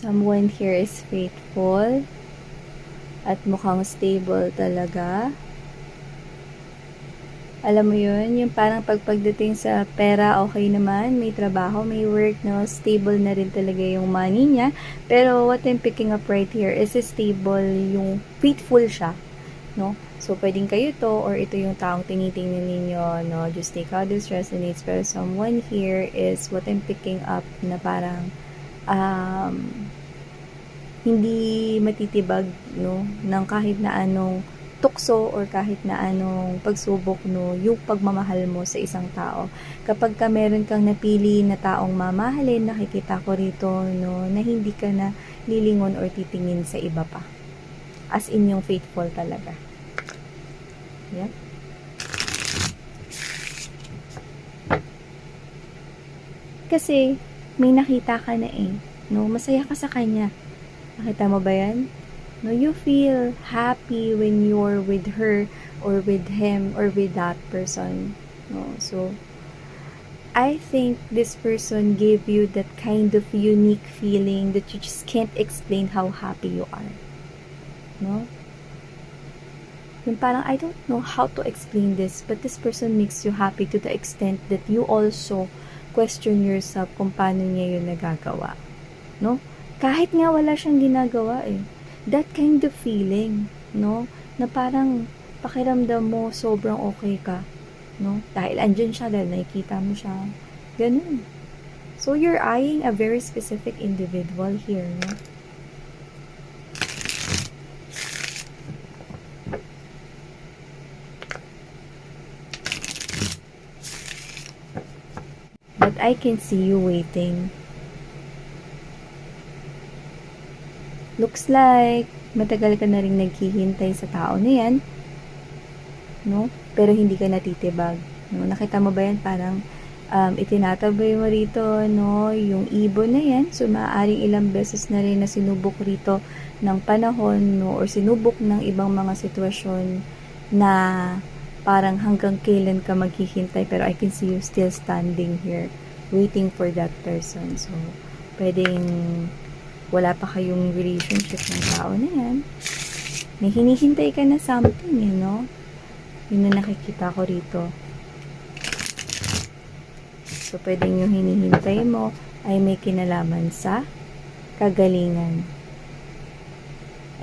Someone here is faithful at mukhang stable talaga. Alam mo yun, yung parang pagdating sa pera, okay naman, may trabaho, may work, no, stable na rin talaga yung money niya. Pero what I'm picking up right here is stable, yung faithful siya, no? So, pwedeng kayo to, or ito yung taong tinitingnan ninyo, no? Just take how this resonates. Pero someone here is what I'm picking up na parang, hindi matitibag, no, ng kahit na anong tukso or kahit na anong pagsubok, no, yung pagmamahal mo sa isang tao. Kapag ka meron kang napili na taong mamahalin, nakikita ko rito, no, na hindi ka na lilingon or titingin sa iba pa. As in yung faithful talaga. Yep. Kasi may nakita ka na eh, no, masaya ka sa kanya. Nakita mo ba yan? No, you feel happy when you're with her or with him or with that person. No, so I think this person gave you that kind of unique feeling that you just can't explain how happy you are. No? Yung parang I don't know how to explain this, but this person makes you happy to the extent that you also question yourself kung paano niya yun nagagawa. No? Kahit nga wala siyang ginagawa eh. That kind of feeling, no? Na parang pakiramdam mo sobrang okay ka, no? Dahil andyan siya, dahil nakikita mo siya. Ganun. So, you're eyeing a very specific individual here, no? But I can see you waiting. Looks like matagal ka na rin naghihintay sa tao na yan, no? Pero hindi ka natitibag, no? Nakita mo ba yan? Parang itinatabay mo rito, no? Yung ibon na yan. So, maaaring ilang beses na rin na sinubok rito ng panahon, no? Or sinubok ng ibang mga sitwasyon na parang hanggang kailan ka maghihintay. Pero I can see you still standing here, waiting for that person. So, pwedeng wala pa kayong relationship ng tao na yan. May hinihintay ka na something, you know? Yun na nakikita ko rito. So, pwedeng yung hinihintay mo ay may kinalaman sa kagalingan.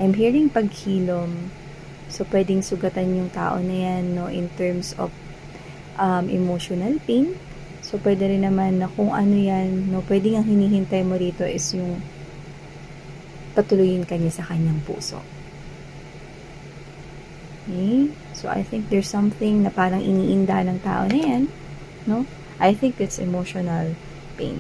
I'm hearing paghilom. So, pwedeng sugatan yung tao na yan, no? In terms of emotional pain. So, pwede rin naman na kung ano yan, no? Pwedeng ang hinihintay mo rito is yung patuloyin kanya sa kanyang puso. Okay? So, I think there's something na parang iniinda ng tao na yan, no? I think it's emotional pain.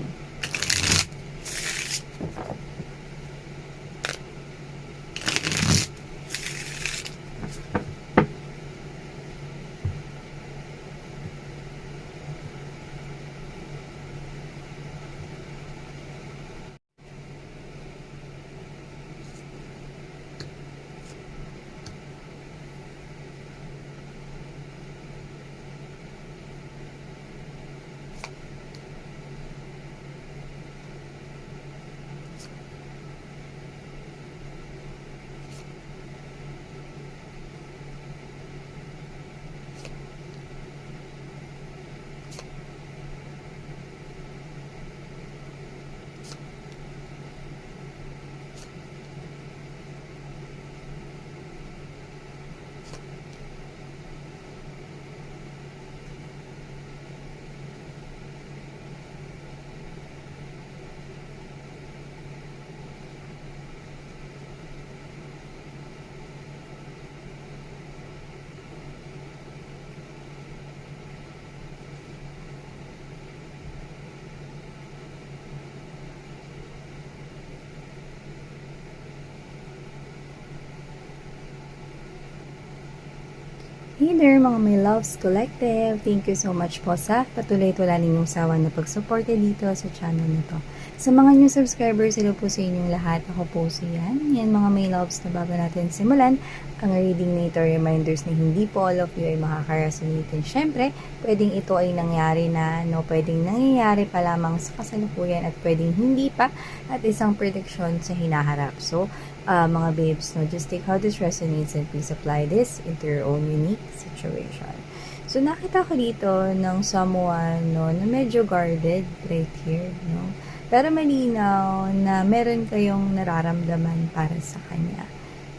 Hey there mga my loves collective! Thank you so much po sa patuloy at wala ninyong sawa na pagsuporte dito sa channel na to. Sa mga new subscribers, hello po sa inyong lahat. Ako po si Yan. Yan mga may loves na bago natin simulan ang reading na ito, reminders na hindi po all of you ay makaka-resonate. Siyempre, pwedeng ito ay nangyari na, no? Pwedeng nangyayari pa lamang sa kasalukuyan at pwedeng hindi pa at isang prediction sa hinaharap. So, mga babes, no, just take how this resonates and please apply this into your own unique situation. So, nakita ko dito ng someone, no, na medyo guarded right here, no? Pero malinaw na meron kayong nararamdaman para sa kanya,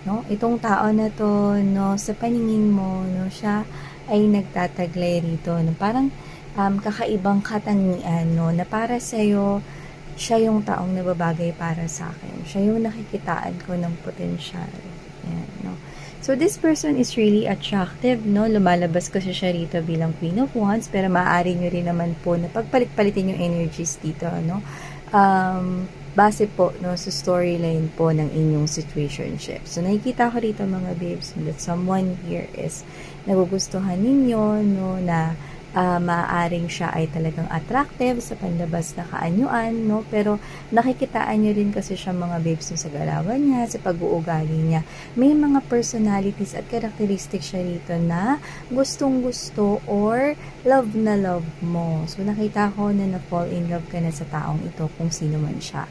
no? Itong tao na to, no, sa paningin mo, no, siya ay nagtataglay rito, no? Parang kakaibang katangian, no, na para sa'yo, siya yung taong nababagay para sa akin. Siya yung nakikitaan ko ng potensyal. Yan, no? So, this person is really attractive, no? Lumalabas kasi siya rito bilang Queen of Wands, pero maaari nyo rin naman po na pagpalit-palitin yung energies dito, no? Base po, no, sa storyline po ng inyong situationship. So, nakikita ko rito mga babes that someone here is nagugustuhan ninyo, no, na maaaring siya ay talagang attractive sa panlabas na kaanyuan, no? Pero nakikitaan nyo rin kasi siya mga babes sa galawan niya, sa pag-uugali niya. May mga personalities at characteristics siya rito na gustong-gusto or love na love mo. So nakita ko na na-fall in love ka na sa taong ito kung sino man siya.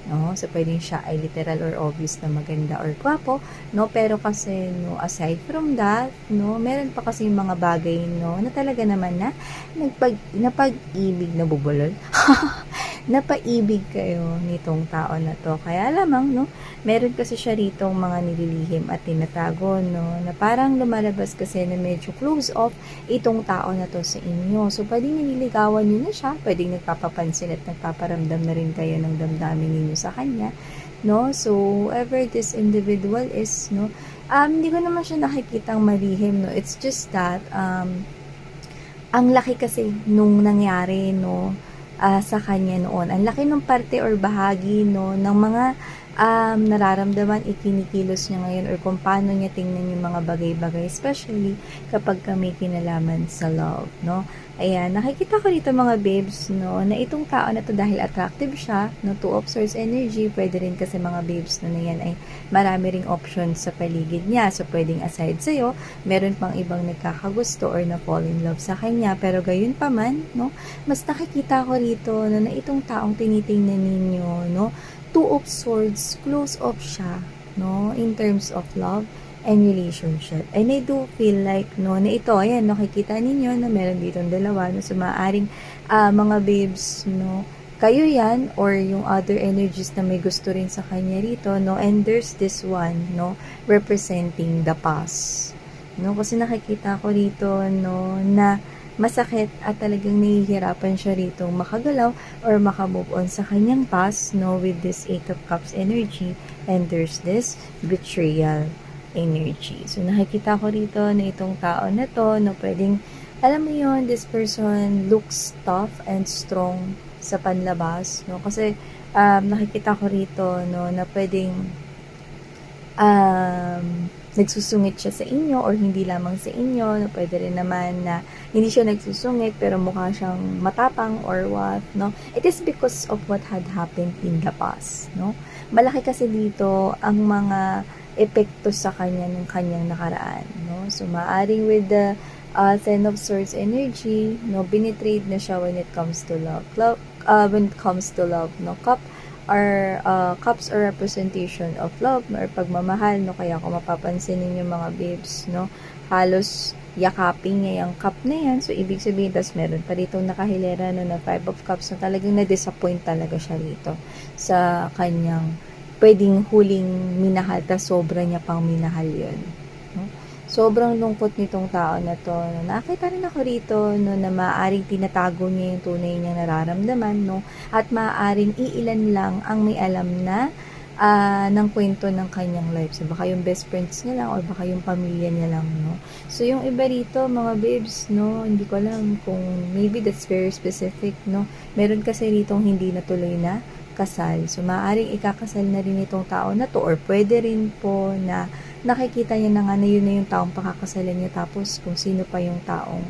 No? So, pwedeng siya ay literal or obvious na maganda or gwapo, no? Pero kasi, no, aside from that, no, meron pa kasi mga bagay, no, na talaga naman na napag-ibig na bubulol. Napaibig kayo nitong tao na to. Kaya lamang, no, meron kasi siya ritong mga nililihim at tinatago, no, na parang lumalabas kasi na medyo close off itong tao na to sa inyo. So, pwedeng nililigawan nyo na siya, pwedeng nagpapapansin at nagpaparamdam na rin kayo ng damdamin ninyo sa kanya, no. So, whoever this individual is, no, hindi ko naman siya nakikitang malihim, no. It's just that, ang laki kasi nung nangyari, no, sa kanya noon. Ang laki ng parte or bahagi, no, ng mga nararamdaman, ikinikilos niya ngayon or kung paano niya tingnan yung mga bagay-bagay, especially kapag kami kinalaman sa love, no. Ayan, nakikita ko dito mga babes, no, na itong tao na to dahil attractive siya, no, Two of Swords energy, pwede rin kasi mga babes no, na yan ay marami ring options sa paligid niya. So, pwedeng aside sa'yo, meron pang ibang nagkakagusto or na fall in love sa kanya. Pero gayon pa man, no, mas nakikita ko rito no, na itong taong tinitingnan ninyo, no, Two of Swords, close off siya, no, in terms of love and relationship. And I do feel like, no, na ito, ayan, nakikita ninyo na meron ditong dalawa, no, so maaaring mga babes, no, kayo yan, or yung other energies na may gusto rin sa kanya rito, no, and there's this one, no, representing the past, no, kasi nakikita ko rito, no, na masakit at talagang nahihirapan siya rito makagalaw or makamove on sa kanyang past, no, with this Eight of Cups energy, and there's this betrayal energy. So, nakikita ko rito na itong tao na to, no, pwedeng, alam mo yon, this person looks tough and strong sa panlabas, no, kasi, nakikita ko rito, no, na pwedeng, nagsusungit siya sa inyo or hindi lamang sa inyo, no, pwede rin naman na hindi siya nagsusungit pero mukha siyang matapang or what, no. It is because of what had happened in the past, no. Malaki kasi dito ang mga epekto sa kanya ng kanyang nakaraan, no. So, maaring with the Ten of Swords energy, no, binitrade na siya when it comes to love. When it comes to love, no, cups are representation of love, no, or pagmamahal, no. Kaya kung mapapansin ninyo mga babes, no, halos yakapin niya yung cup na yan. So, ibig sabihin, tas meron pa dito nakahilera, no, na Five of Cups, na talagang na-disappoint talaga siya rito sa kanyang pwedeng huling minahal, tas sobra niya pang minahal yun, no? Sobrang lungkot nitong tao na to, no? Nakita rin ako rito, no, na maaaring tinatago niya yung tunay niyang nararamdaman, no, at maaaring iilan lang ang may alam na ng kwento ng kanyang life. So, baka yung best friends niya lang or baka yung pamilya niya lang, no. So, yung iba rito, mga babes, no, hindi ko alam kung maybe that's very specific, no. Meron kasi ritong hindi natuloy na kasal. So, maaaring ikakasal na rin itong tao na to, or pwede rin po na nakikita niya na nga na yun na yung taong pakakasalan niya, tapos kung sino pa yung taong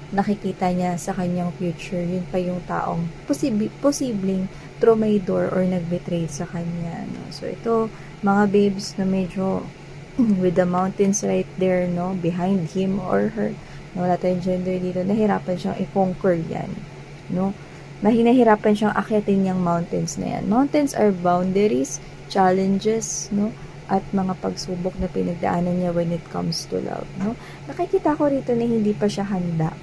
nakikita niya sa kanyang future, yun pa yung taong posibleng trumaydor or nagbetray sa kanya, no? So, ito, mga babes na medyo with the mountains right there, no, behind him or her, no, wala tayong gender dito, nahirapan siyang i-conquer yan, no? Nahihirapan siyang akyatin yung mountains na yan. Mountains are boundaries, challenges, no? At mga pagsubok na pinagdaanan niya when it comes to love, no? Nakikita ko rito na hindi pa siya handa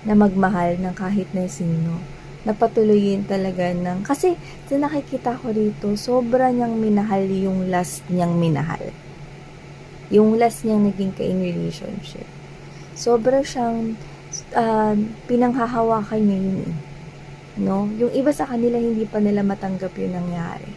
na magmahal ng kahit na sino. Napatuloyin talaga ng, kasi sa nakikita ko rito, sobra niyang minahal yung last niyang minahal. Yung last niyang naging ka-in relationship. Sobra siyang pinanghahawakan niya yun eh. No? Yung iba sa kanila, hindi pa nila matanggap yung nangyari.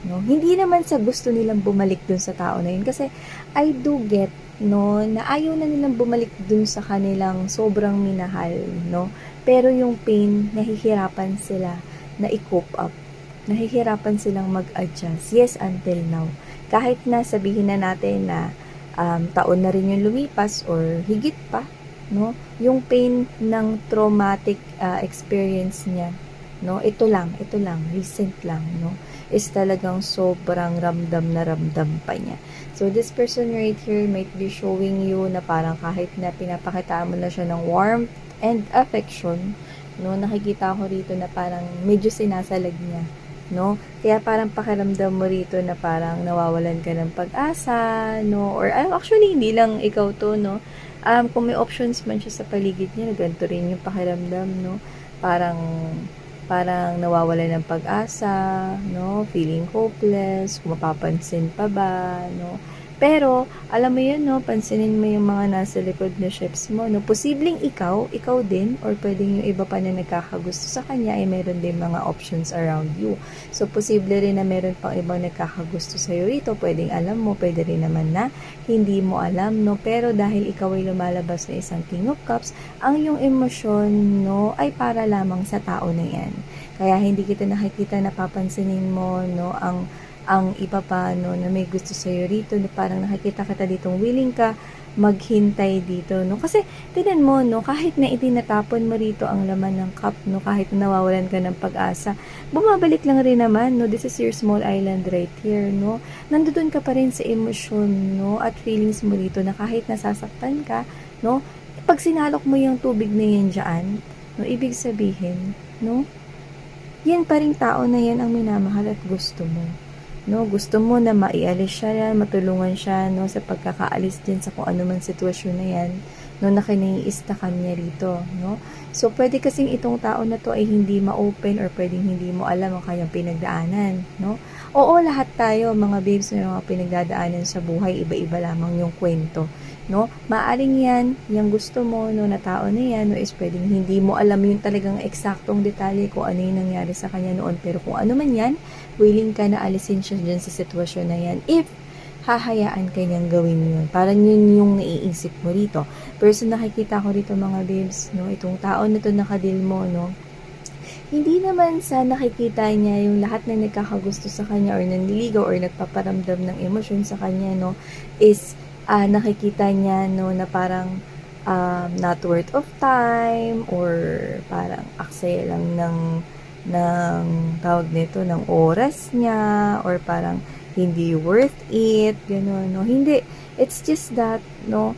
No? Hindi naman sa gusto nilang bumalik dun sa tao na yun. Kasi I do get, no, na ayaw na nilang bumalik dun sa kanilang sobrang minahal, no? Pero yung pain, nahihirapan sila na i-cope up. Nahihirapan silang mag-adjust. Yes, until now. Kahit na sabihin na natin na taon na rin yung lumipas or higit pa, no? Yung pain ng traumatic experience niya, no? Ito lang, recent lang, no? Is talagang sobrang ramdam na ramdam pa niya. So, this person right here might be showing you na parang kahit na pinapakita mo na siya ng warmth and affection, no? Nakikita ko rito na parang medyo sinasalag niya, no? Kaya parang pakiramdam mo rito na parang nawawalan ka ng pag-asa, no? Or actually, hindi lang ikaw to, no? Kung may options man siya sa paligid niya, ganito rin yung pakiramdam, no? Parang nawawala ng pag-asa, no? Feeling hopeless, kung mapapansin pa ba, no? Pero, alam mo yun, no? Pansinin mo yung mga nasa likod na ships mo, no? Posibleng ikaw din, or pwedeng yung iba pa na nagkakagusto sa kanya, ay meron din mga options around you. So, posible rin na meron pang ibang nagkakagusto sa'yo rito. Pwedeng alam mo, pwede rin naman na hindi mo alam, no? Pero dahil ikaw ay lumalabas na isang King of Cups, ang iyong emosyon, no, ay para lamang sa tao na yan. Kaya hindi kita nakikita, napapansinin mo, no, ang iba pa, no, na may gusto sa'yo rito, na parang nakikita kita ditong willing ka maghintay dito, no? Kasi, tinan mo, no, kahit na itinatapon mo rito ang laman ng cup, no, kahit na nawawalan ka ng pag-asa, bumabalik lang rin naman, no? This is your small island right here, no? Nandoon ka pa rin sa emosyon, no, at feelings mo rito na kahit nasasaktan ka, no, pag sinalok mo yung tubig na yan dyan, no, ibig sabihin, no, yan pa rin tao na yan ang minamahal at gusto mo. No, gusto mo na maialis siya, matulungan siya, no, sa pagkakaalis din sa kung ano man sitwasyon na yan, no, na kinaiistakan niya rito, no. So, pwede kasing itong tao na to ay hindi ma-open or pwedeng hindi mo alam ang kanyang pinagdaanan, no. Oo, lahat tayo, mga babes, may mga pinagdadaanan sa buhay, iba-iba lamang yung kwento, no. Maaring yan, yung gusto mo, no, na tao na yan, no, is pwedeng hindi mo alam yung talagang eksaktong detalye kung ano yung nangyari sa kanya noon, pero kung ano man yan, willing ka na alisin siya dyan sa sitwasyon na yan if hahayaan ka niyang gawin yun. Parang yun yung naiisip mo rito. Pero sa nakikita ko rito, mga babes, no, itong tao na to nakadil mo, no, hindi naman sa nakikita niya yung lahat na nagkakagusto sa kanya or nanliligaw or nagpaparamdam ng emosyon sa kanya, no, is nakikita niya, no, na parang not worth of time or parang aksaya lang ng tawag nito, ng oras niya, or parang hindi worth it, gano'n, no? Hindi. It's just that, no,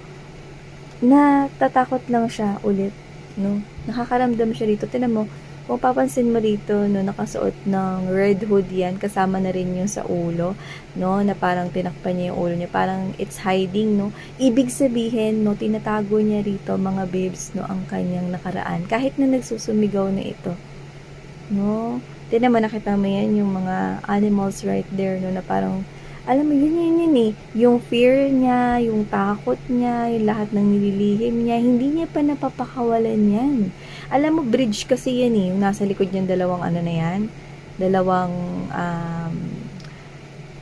natatakot lang siya ulit, no? Nakakaramdam siya rito. Tingnan mo, kung papansin mo rito, no, nakasuot ng red hood yan, kasama na rin yung sa ulo, no, na parang tinakpan niya yung ulo niya, parang it's hiding, no. Ibig sabihin, no, tinatago niya rito, mga babes, no, ang kanyang nakaraan, kahit na nagsusumigaw na ito. No? Tignan mo, nakita mo yan, yung mga animals right there, no, na parang, alam mo, yun eh. Yung fear niya, yung takot niya, yung lahat ng nililihim niya, hindi niya pa napapakawalan yan. Alam mo, bridge kasi yan eh, yung nasa likod niyang dalawang ano na yan, dalawang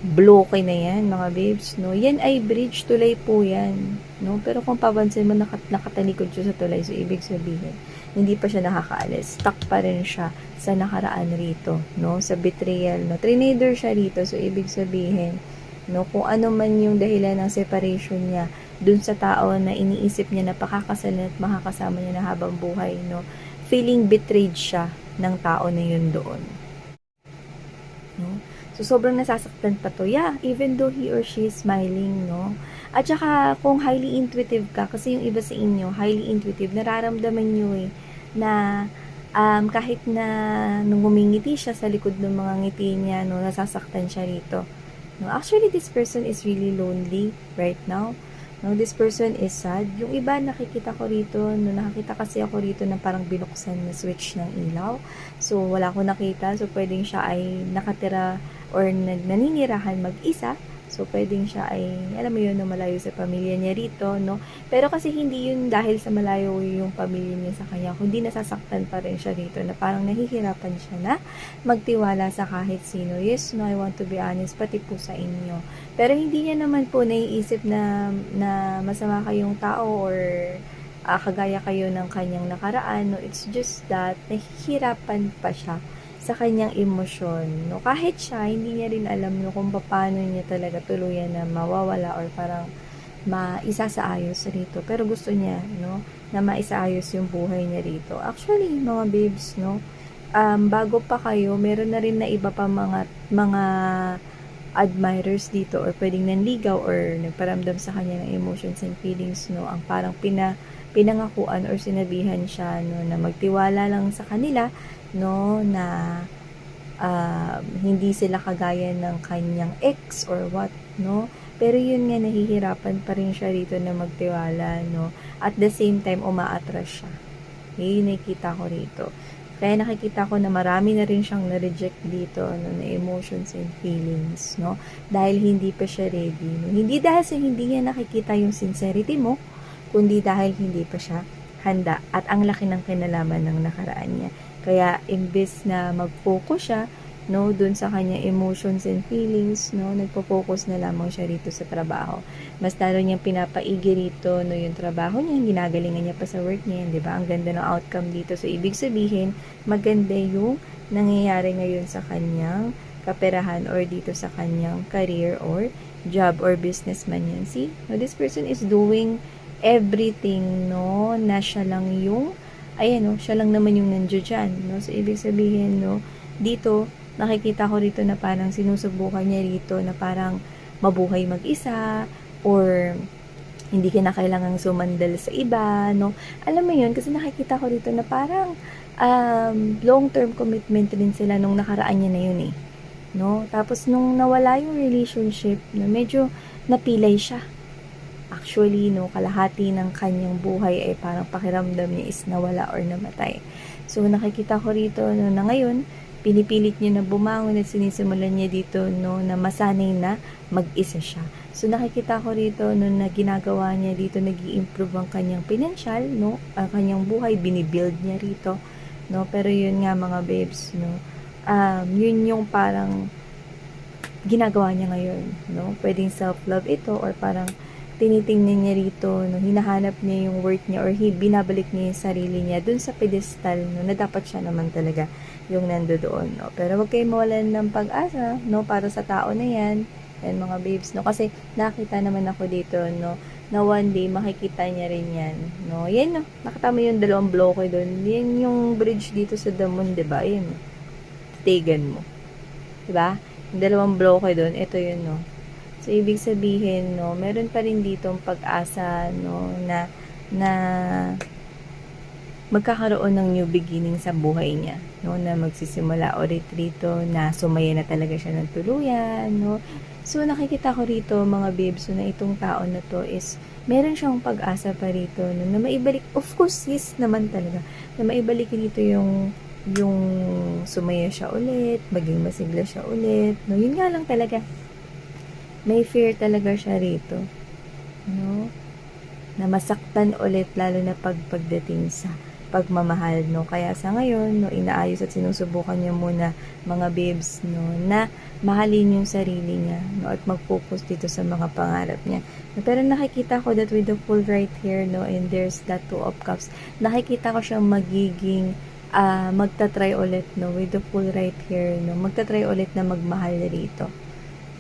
bloke na yan, mga babes, no? Yan ay bridge, tulay po yan, no? Pero kung papansin mo, nakatalikod siya sa tulay, so ibig sabihin, hindi pa siya nakakaalis. Stuck pa rin siya sa nakaraan rito, no? Sa betrayal, no? Trinador siya rito, so ibig sabihin, no? Kung ano man yung dahilan ng separation niya dun sa tao na iniisip niya na pakakasalan at makakasama niya na habang buhay, no? Feeling betrayed siya ng tao na yun doon, no? So, sobrang nasasaktan pa to. Yeah, even though he or she is smiling, no? At saka, kung highly intuitive ka, kasi yung iba sa inyo, highly intuitive, nararamdaman nyo na kahit na nung ngumingiti siya sa likod ng mga ngiti niya, no, nasasaktan siya rito. No, actually, this person is really lonely right now. No, this person is sad. Yung iba, nakikita ko rito, no, nakakita kasi ako rito na parang binuksan na switch ng ilaw. So, wala ko nakita. So, pwedeng siya ay nakatira or naninirahan mag-isa. So, pwedeng siya ay, alam mo yun, no, malayo sa pamilya niya rito, no? Pero kasi hindi yun dahil sa malayo yung pamilya niya sa kanya, kundi nasasaktan pa rin siya rito na parang nahihirapan siya na magtiwala sa kahit sino. Yes, no, I want to be honest, pati po sa inyo. Pero hindi niya naman po naiisip na masama kayong tao or kagaya kayo ng kanyang nakaraan, no? It's just that nahihirapan pa siya sa kanyang emosyon, no? Kahit siya, hindi niya rin alam, no, kung paano niya talaga tuluyan na mawawala or parang maisasaayos rito. Pero gusto niya, no, na maisaayos yung buhay niya rito. Actually, mga babes, no, bago pa kayo, meron na rin na iba pa mga admirers dito or pwedeng nanligaw or nagparamdam sa kanya ng emotions and feelings, no, ang parang pinangakuan or sinabihan siya, no, na magtiwala lang sa kanila, no, na hindi sila kagaya ng kanyang ex or what, no? Pero yun nga, nahihirapan pa rin siya rito na magtiwala, no? At the same time, umaatras siya. Yun, nakikita ko rito. Kaya nakikita ko na marami na rin siyang na-reject dito, no, na emotions and feelings, no? Dahil hindi pa siya ready, no? Hindi dahil sa hindi niya nakikita yung sincerity mo, kundi dahil hindi pa siya handa at ang laki ng kinalaman ng nakaraan niya. Kaya imbes na mag-focus siya, no, dun sa kanya emotions and feelings, no, nagpo-focus na lamang siya rito sa trabaho. Mas lalo niyang pinapaigi rito, no, yung trabaho niya, ginagalingan niya pa sa work niya, di ba? Ang ganda ng outcome dito. So, ibig sabihin, maganda yung nangyayari ngayon sa kanyang kaperahan or dito sa kanyang career or job or businessman yan. See? No, this person is doing everything, no, na siya lang yung ayan, no, siya lang naman yung nandiyo dyan, no? So, ibig sabihin, no, dito, nakikita ko rito na parang sinusubukan niya rito na parang mabuhay mag-isa or hindi ka na kailangang sumandal sa iba, no? Alam mo yun, kasi nakikita ko rito na parang long-term commitment rin sila nung nakaraan niya na yun eh, no? Tapos, nung nawala yung relationship, no, medyo napilay siya. Actually, no, kalahati ng kanyang buhay ay parang pakiramdam niya is nawala or namatay. So, nakikita ko rito, no, na ngayon, pinipilit niya na bumangon at sinisimulan niya dito, no, na masanay na mag-isa siya. So, nakikita ko rito, no, na ginagawa niya dito, nag-i-improve ang kanyang financial, no, ang kanyang buhay, binibuild niya rito, no. Pero yun nga, mga babes, no, yun yung parang ginagawa niya ngayon, no. Pwedeng self-love ito or parang tinitingnan niya rito, no, hinahanap niya yung worth niya or binabalik niya yung sarili niya dun sa pedestal, no, na dapat siya naman talaga yung nandoon, no. Pero wag kayo mawalan ng pag-asa, no, para sa tao na yan, mga babes, no, kasi nakita naman ako dito, no, na one day makikita niya rin yan, no. Yan, no, nakita mo yung dalawang bloke doon, yan yung bridge dito sa Damon, diba, yan, no? Tigan mo, diba, yung dalawang bloke doon, ito yun, no. So, ibig sabihin, no, meron pa rin ditong pag-asa, no, na magkakaroon ng new beginning sa buhay niya, no, na magsisimula ulit rito, na sumaya na talaga siya ng tuluyan, no. So, nakikita ko rito, mga babes, so, na itong tao na to is, meron siyang pag-asa pa rito, no, na maibalik, of course, yes naman talaga, na maibalik rito yung sumaya siya ulit, maging masigla siya ulit, no, yun nga lang talaga, may fear talaga siya rito, no, na masaktan ulit lalo na pagdating sa pagmamahal, no. Kaya sa ngayon, no, inaayos at sinusubukan niya muna, mga babes, no, na mahalin yung sarili niya, no, at mag-focus dito sa mga pangarap niya. No, pero nakikita ko that with the full right here, no, and there's that 2 of cups, nakikita ko siyang magiging magta-try ulit, no, with the full right here, no, magta-try ulit na magmahal rito,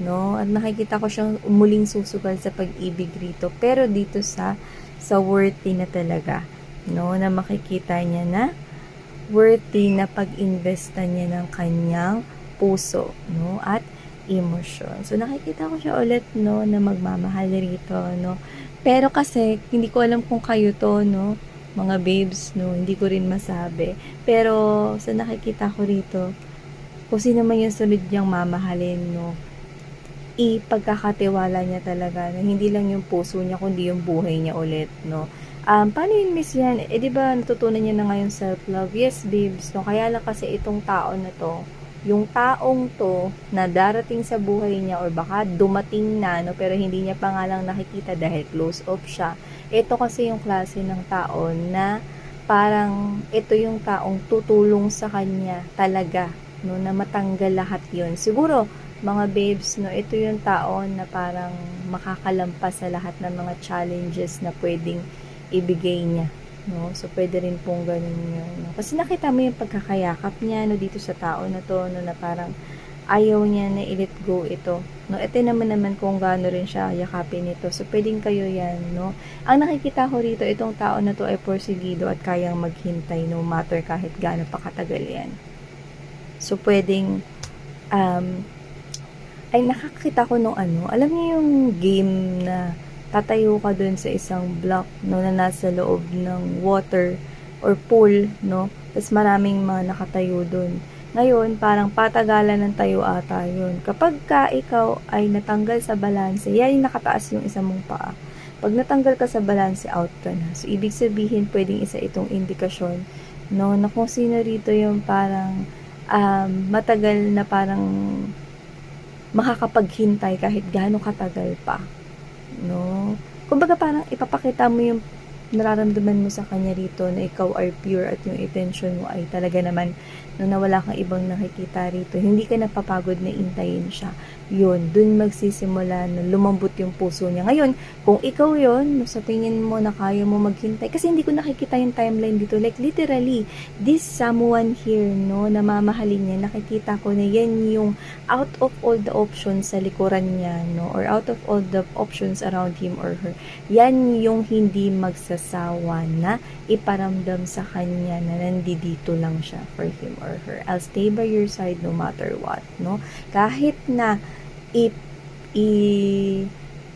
no? At nakikita ko siyang muling susugal sa pag-ibig rito, pero dito sa worthy na talaga, no? Na makikita niya na worthy na pag-investan niya ng kanyang puso, no? At emosyon. So, nakikita ko siya ulit, no? Na magmamahal rito, no? Pero kasi, hindi ko alam kung kayo to, no? Mga babes, no? Hindi ko rin masabi. Pero, sa nakikita ko rito, kung sino man yung sunod niyang mamahalin, no? Ipagkakatiwala niya talaga na hindi lang yung puso niya, kundi yung buhay niya ulit, no? Paano yun, miss yan? Di ba natutunan niya na ngayon self-love? Yes, babes, no? Kaya lang kasi itong tao na to, yung taong to na darating sa buhay niya or baka dumating na, no? Pero hindi niya pa nga lang nakikita dahil close off siya. Ito kasi yung klase ng tao na parang ito yung taong tutulong sa kanya talaga, no? Na matanggal lahat yun. Siguro, mga babes, no, ito yung tao na parang makakalampas sa lahat ng mga challenges na pwedeng ibigay niya, no? So, pwede rin pong ganun yun, no? Kasi nakita mo yung pagkakayakap niya, no, dito sa tao na to, no, na parang ayaw niya na i-let go ito, no? Ito naman kung gaano rin siya yakapin ito. So, pwedeng kayo yan, no? Ang nakikita ko rito, itong tao na to ay porsigido at kayang maghintay no matter kahit gaano pa katagal yan. So, pwedeng ay nakakita ko nung alam niyo yung game na tatayo ka dun sa isang block, no, na nasa loob ng water or pool, no, tapos maraming mga nakatayo dun. Ngayon, parang patagalan ng tayo ata yun. Kapag ka ikaw ay natanggal sa balanse, yan yung nakataas yung isa mong paa. Pag natanggal ka sa balanse, out ka na. So, ibig sabihin, pwedeng isa itong indikasyon, no, na kung sino rito yung parang matagal na parang makakapaghintay kahit gaano katagal pa, no? Kumbaga parang ipapakita mo yung nararamdaman mo sa kanya rito na ikaw ay pure at yung intention mo ay talaga naman no, na wala kang ibang nakikita rito. Hindi ka napapagod na intayin siya. Yun, dun magsisimula na lumambot yung puso niya. Ngayon, kung ikaw yun, sa tingin mo na kaya mo maghintay, kasi hindi ko nakikita yung timeline dito. Like, literally, this someone here, no, na mamahalin niya, nakikita ko na yan yung out of all the options sa likuran niya, no, or out of all the options around him or her, yan yung hindi magsasawa na iparamdam sa kanya na nandito lang siya for him or her. I'll stay by your side no matter what, no? Kahit na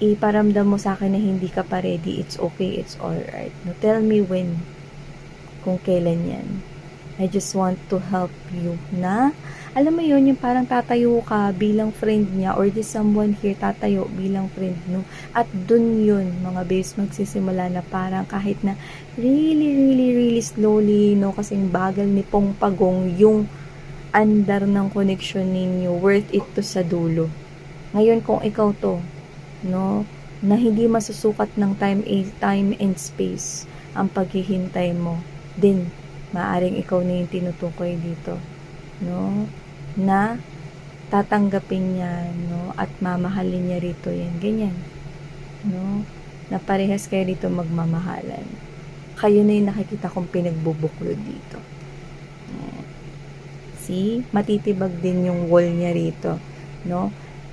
iparamdam mo sa akin na hindi ka pa ready, it's okay, it's alright. No, tell me when, kung kailan yan. I just want to help you na, alam mo yun, yung parang tatayo ka bilang friend niya or this someone here tatayo bilang friend, no? At dun yun, mga babes, magsisimula na parang kahit na really slowly, no? Kasing bagal ni Pong Pagong yung andar ng connection ninyo, worth it to sa dulo. Ngayon, kung ikaw to, no, na hindi masusukat ng time and space ang paghihintay mo, din, maaring ikaw na yung tinutukoy dito, no, na tatanggapin niya, no, at mamahalin niya rito yan, ganyan, no, na parehas kayo dito magmamahalan. Kayo na yung nakikita kong pinagbubuklod dito. See, matitibag din yung wall niya rito, no?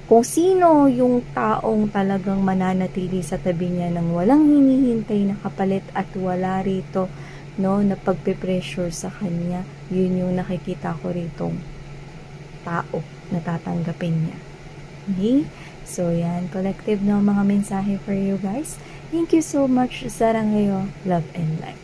Kung sino yung taong talagang mananatili sa tabi niya nang walang hinihintay na kapalit at wala rito, no, na pagpe-pressure sa kanya, yun yung nakikita ko ritong tao na tatanggapin niya. Okay? So, yan. Collective na mga mensahe for you guys. Thank you so much. Sarang kayo. Love and light.